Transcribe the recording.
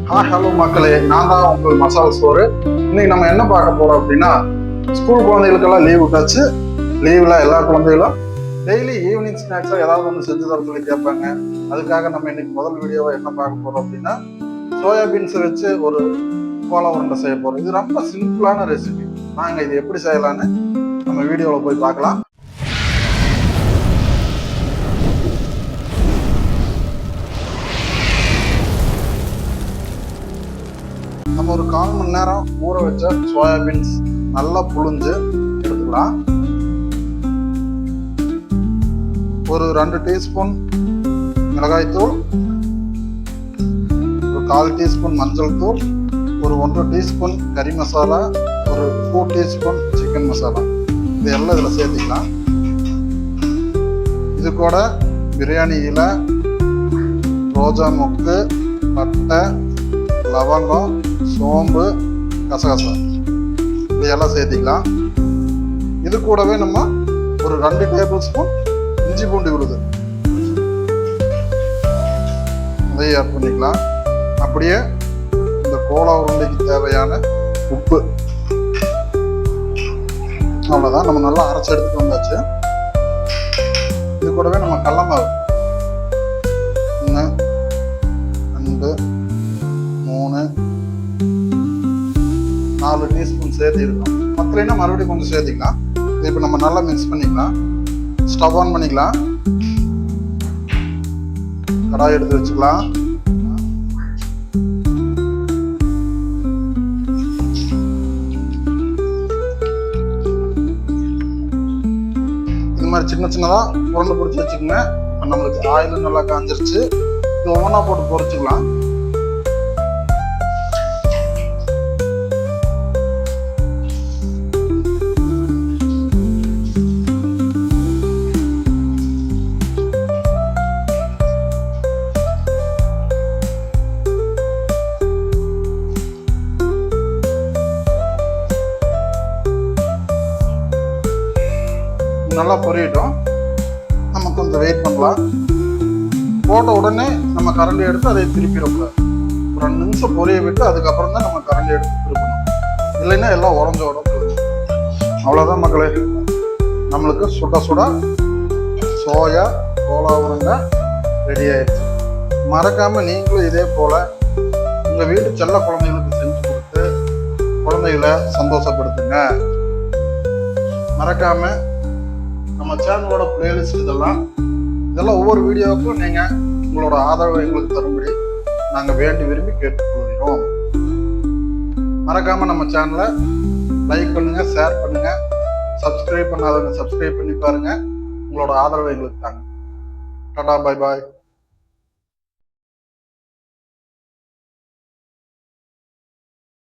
Hello மக்களே, நான் தான் உங்கள் மசாலா சோறு. இன்னைக்கு நம்ம என்ன பார்க்க போறோம் அப்படின்னா, ஸ்கூல் குழந்தைகளுக்கெல்லாம் லீவ் விட்டாச்சு. லீவ்ல எல்லா குழந்தைகளும் டெய்லி ஈவினிங் ஸ்நாக்ஸா ஏதாவது ஒன்று செஞ்சு தர சொல்லி கேட்பாங்க. அதுக்காக நம்ம இன்னைக்கு முதல் வீடியோவை என்ன பார்க்க போறோம் அப்படின்னா, சோயாபீன்ஸை வச்சு ஒரு கோலா உருண்டை செய்ய போறோம். இது ரொம்ப சிம்பிளான ரெசிபி. நாங்க இது எப்படி செய்யலான்னு நம்ம வீடியோவில் போய் பார்க்கலாம். நம்ம ஒரு 1/4 மணி நேரம் ஊற வச்ச சோயாபீன்ஸ் நல்லா புழிஞ்சு எடுத்துக்கலாம். ஒரு 2 டீஸ்பூன் மிளகாய்த்தூள், ஒரு 1/4 டீஸ்பூன் மஞ்சள் தூள், ஒரு 1 டீஸ்பூன் கறி மசாலா, ஒரு 4 டீஸ்பூன் சிக்கன் மசாலா, இது எல்லாம் இதில் சேர்த்துக்கலாம். இது கூட பிரியாணி இலை, ரோஜா மொக்கு, பட்டை, லவங்கம், சோம்பு, கசகசா, இதையெல்லாம் சேர்த்திக்கலாம். இது கூடவே நம்ம ஒரு 2 டேபிள் ஸ்பூன் இஞ்சி பூண்டு விழுது அதையும் ஆட் பண்ணிக்கலாம். அப்படியே இந்த கோலா உருண்டைக்கு தேவையான உப்பு, அவ்வளோதான். நம்ம நல்லா அரைச்சி எடுத்துட்டு வந்தாச்சு. இது கூடவே நம்ம கடலமாவு 1 2 3 4 டீஸ்பூன் சேர்த்திருக்கோம். மற்றனா மறுபடியும் கொஞ்சம் சேர்த்திக்கலாம். இதை இப்போ நம்ம நல்லா மிக்ஸ் பண்ணிக்கலாம். ஸ்டவ் ஆன் பண்ணிக்கலாம். கடாய் எடுத்து வச்சுக்கலாம். இது மாதிரி சின்ன சின்னதாக உருண்டை பிடிச்சி வச்சுக்கோங்க. இப்போ நம்மளுக்கு ஆயில் நல்லா காஞ்சிருச்சு. இது ஒவ்வொன்றா போட்டு பொரிச்சுக்கலாம். நல்லா பொரியட்டும். நம்ம கொஞ்சம் வெயிட் பண்ணலாம். போட்ட உடனே நம்ம கரண்டி எடுத்து அதை திருப்பிடக்கூடாது. ஒரு 2 நிமிஷம் பொரிய விட்டு அதுக்கப்புறம் தான் நம்ம கரண்டி எடுத்து திருப்பணும். இல்லைன்னா எல்லாம் உடஞ்ச போயிடும். அவ்வளோதான் மக்களே, நம்மளுக்கு சுட சுட சோயா கோலா உருண்டை ரெடி ஆயிடுச்சு. மறக்காம நீங்களும் இதே போல உங்க வீட்டு செல்ல குழந்தைகளுக்கு செஞ்சு கொடுத்து குழந்தைகளை சந்தோஷப்படுத்துங்க. மறக்காம நம்ம சேனலோட பிளேலிஸ்ட் இதெல்லாம் ஒவ்வொரு வீடியோவுக்கும் நீங்கள் உங்களோட ஆதரவை எங்களுக்கு தரும்படி நாங்கள் வேண்டி விரும்பி கேட்டுக்கொள்கிறோம். மறக்காமல் நம்ம சேனலை லைக் பண்ணுங்கள், ஷேர் பண்ணுங்கள், சப்ஸ்கிரைப் பண்ணாதவங்க சப்ஸ்கிரைப் பண்ணி பாருங்கள். உங்களோட ஆதரவை எங்களுக்கு தாங்க. Tata, bye bye.